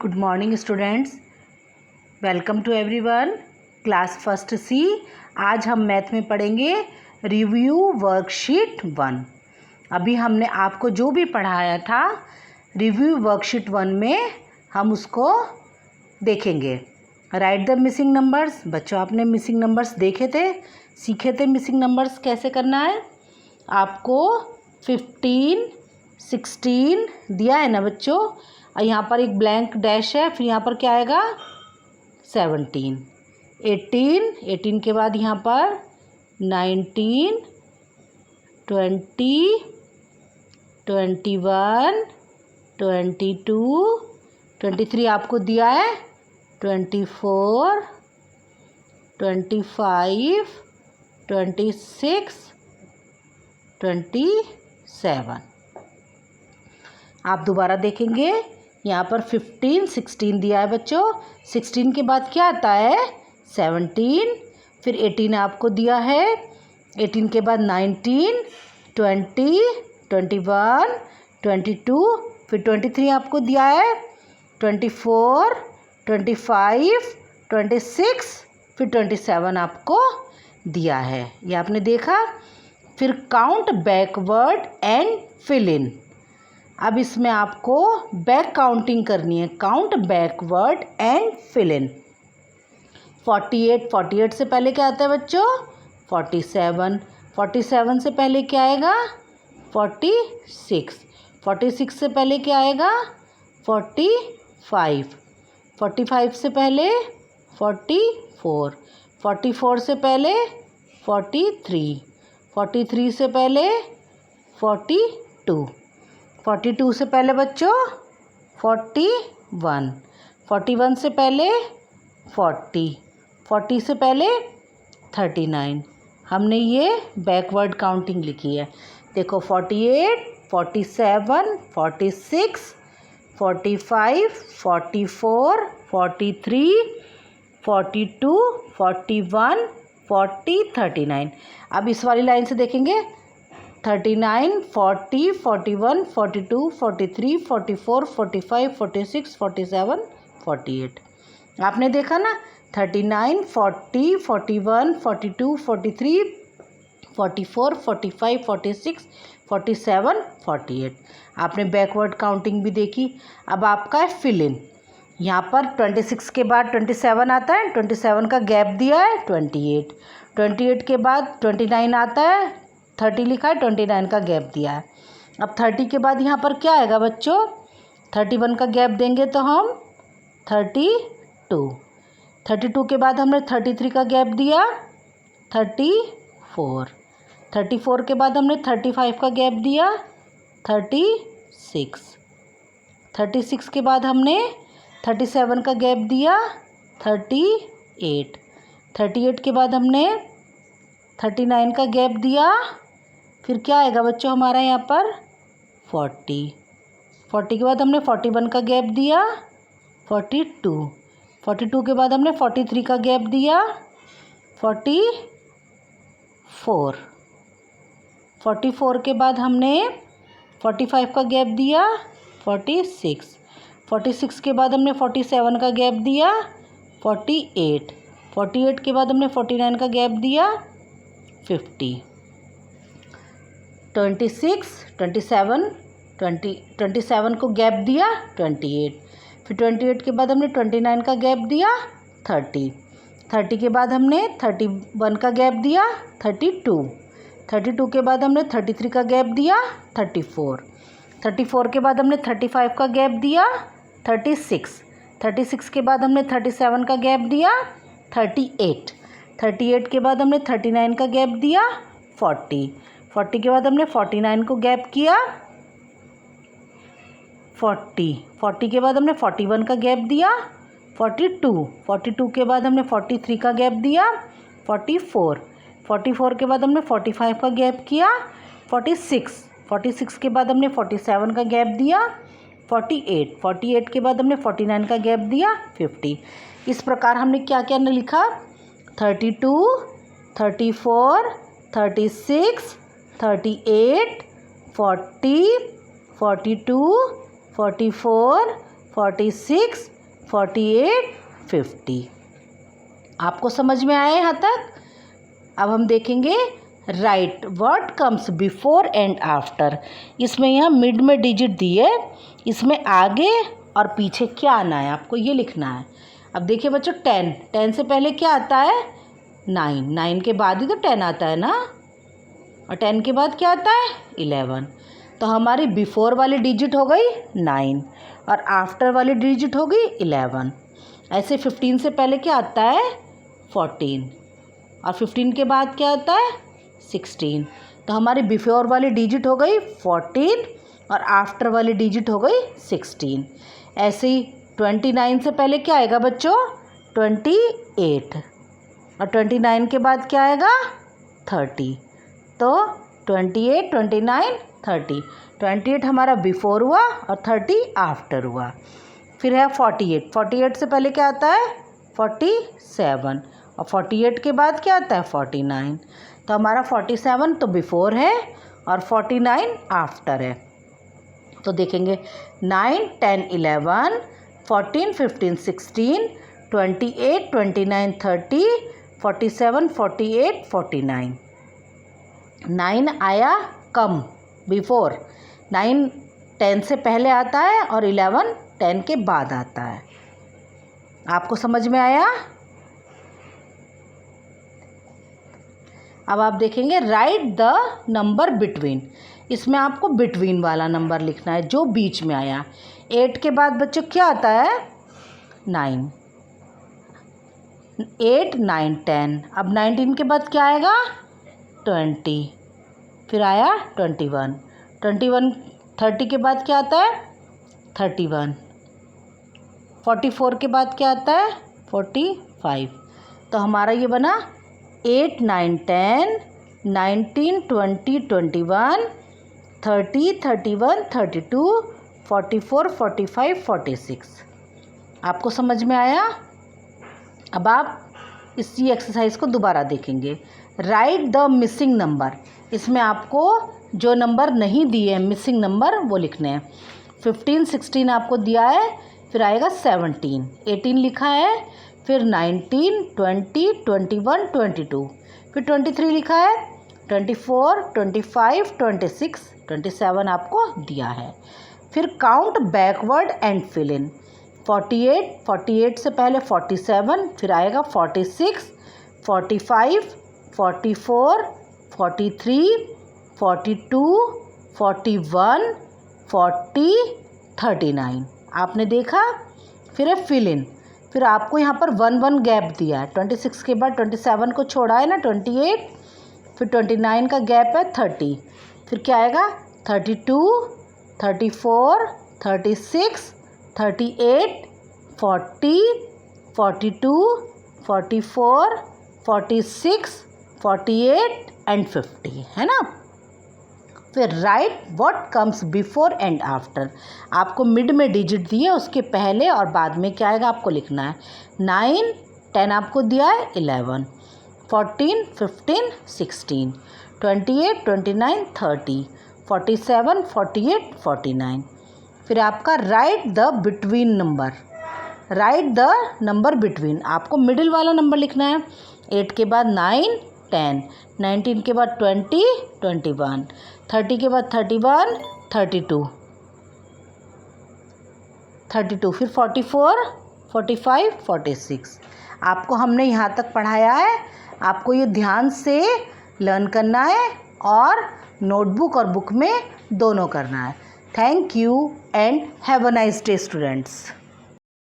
Good morning students, welcome to everyone. Class first C. आज हम math में पढ़ेंगे रिव्यू वर्कशीट 1। अभी हमने आपको जो भी पढ़ाया था रिव्यू वर्कशीट 1 में हम उसको देखेंगे। Right the missing numbers. बच्चों, आपने मिसिंग नंबर्स देखे थे, सीखे थे मिसिंग नंबर्स कैसे करना है। आपको 15, 16 दिया है ना बच्चों, और यहाँ पर एक ब्लैंक डैश है, फिर यहाँ पर क्या आएगा 17, 18 के बाद यहाँ पर 19, 20, 21, 22, 23 आपको दिया है, 24, 25, 26, 27। आप दोबारा देखेंगे, यहाँ पर 15, 16 दिया है बच्चों। 16 के बाद क्या आता है 17, फिर 18 आपको दिया है, 18 के बाद 19, 20, 21, 22, फिर 23 आपको दिया है, 24, 25, 26, फिर 27 आपको दिया है। ये आपने देखा। फिर count backward and fill in. अब इसमें आपको बैक काउंटिंग करनी है। Count backward and fill in. 48 से पहले क्या आता है बच्चों 47, 47 से पहले क्या आएगा 46, 46 से पहले क्या आएगा 45, 45 से पहले 44, 44 से पहले 43, 43 से पहले 42, 42 से पहले बच्चों 41, 41 से पहले 40, 40 से पहले 39। हमने ये बैकवर्ड काउंटिंग लिखी है। देखो 48, 47, 46, 45, 44, 43, 42, 41, 40, 39। अब इस वाली लाइन से देखेंगे 39, 40, 41, 42, 43, 44, 45, 46, 47, 48। आपने देखा ना 39, 40, 41, 42, 43, 44, 45, 46, 47, 48। आपने बैकवर्ड काउंटिंग भी देखी। अब आपका है फिल इन। यहाँ पर 26 के बाद 27 आता है, 27 का गैप दिया है 28, 28 के बाद 29 आता है, 30 लिखा है, 29 का गैप दिया है। अब 30 के बाद यहाँ पर क्या आएगा बच्चों 31 का गैप देंगे तो हम 32, 32 के बाद हमने 33 का गैप दिया 34, 34 के बाद हमने 35 का गैप दिया 36, 36 के बाद हमने 37 का गैप दिया 38, 38 के बाद हमने 39 का गैप दिया, फिर क्या आएगा बच्चों हमारा यहाँ पर 40, 40 के बाद हमने 41 का गैप दिया 42, 42 के बाद हमने 43 का गैप दिया 44, 44 के बाद हमने 45 का गैप दिया 46, 46 के बाद हमने 47 का गैप दिया 48, 48 के बाद हमने 49 का गैप दिया 50, 26, 27, 27 को गैप दिया 28, फिर 28 के बाद हमने 29 का गैप दिया 30, 30 के बाद हमने 31 का गैप दिया 32, 32 के बाद हमने 33 का गैप दिया 34, 34 के बाद हमने 35 का गैप दिया 36, 36 के बाद हमने 37 का गैप दिया 38, 38 के बाद हमने 39 का गैप दिया 40, 40 के बाद हमने 49 को गैप किया 40, 40 के बाद हमने 41 का गैप दिया 42, 42 के बाद हमने 43 का गैप दिया 44, 44 के बाद हमने 45 का गैप किया 46, 46 के बाद हमने 47 का गैप दिया 48, 48 के बाद हमने 49 का गैप दिया 50। इस प्रकार हमने क्या क्या लिखा 32, 34, 36, 38, 40, 42, 44, 46, 48, 50। आपको समझ में आया यहाँ तक? अब हम देखेंगे right what comes before and after. इसमें यहाँ मिड में डिजिट दी है, इसमें आगे और पीछे क्या आना है आपको ये लिखना है। अब देखिए बच्चों 10 से पहले क्या आता है? 9 के बाद ही तो 10 आता है ना, और 10 के बाद क्या आता है? 11। तो हमारी बिफोर वाली डिजिट हो गई 9 और आफ्टर वाली डिजिट हो गई 11। ऐसे 15 से पहले क्या आता है? 14 और 15 के बाद क्या आता है? 16। तो हमारी बिफोर वाली डिजिट हो गई 14 और आफ्टर वाली डिजिट हो गई 16। ऐसे ही 29 से पहले क्या आएगा बच्चों? 28 और 29 के बाद क्या आएगा? 30। तो 28, 29, 30। 28 हमारा बिफोर हुआ और 30 आफ्टर हुआ। फिर है 48 से पहले क्या आता है? 47 और 48 के बाद क्या आता है? 49। तो हमारा 47 तो बिफोर है और 49 आफ्टर है। तो देखेंगे 9, 10, 11, 14, 15, 16, 28, 29, 30, 47, 48, 49। 9 आया कम बिफोर, 9 10 से पहले आता है और 11 10 के बाद आता है। आपको समझ में आया? अब आप देखेंगे राइट द नंबर बिटवीन। इसमें आपको बिटवीन वाला नंबर लिखना है जो बीच में आया। 8 के बाद बच्चों क्या आता है? 9। 8, 9, 10। अब 19 के बाद क्या आएगा? 20। फिर आया 21। 30 के बाद क्या आता है? 31। 44 के बाद क्या आता है? 45। तो हमारा ये बना 8, 9, 10, 19, 20, 21, 30, 31, 32, 44, 45, 46। आपको समझ में आया? अब आप इसी एक्सरसाइज को दोबारा देखेंगे। Right the missing number. इसमें आपको जो नंबर नहीं दिए हैं मिसिंग नंबर वो लिखने हैं। 15, 16 आपको दिया है, फिर आएगा 17, 18 लिखा है, फिर 19, 20, 21, 22, फिर 23 लिखा है, 24, 25, 26, 27 आपको दिया है। फिर count backward and fill in. 48 से पहले 47, फिर आएगा 46, 45, 44, 43, 42, 41, 40, 39 आपने देखा। फिर है फिल इन। फिर आपको यहाँ पर 1 गैप दिया है। 26 के बाद 27 को छोड़ा है ना, 28, फिर 29 का गैप है 30, फिर क्या आएगा 32, 34, 36, 38, 40, 42, 44, 46, 48 एंड 50 है ना। फिर right what comes before and after. आपको मिड में डिजिट दिए, उसके पहले और बाद में क्या आएगा आपको लिखना है। 9, 10 आपको दिया है, 11, 14, 15, 16, 28, 29, 30, 47, 48, 49। फिर आपका right the between number. Right the number between, आपको मिडिल वाला नंबर लिखना है। 8 के बाद 9, 10, 19 के बाद 20, 21, 30 के बाद 31, 32, फिर 44, 45, 46। आपको हमने यहाँ तक पढ़ाया है। आपको ये ध्यान से लर्न करना है और नोटबुक और बुक में दोनों करना है। Thank you and have a nice day students.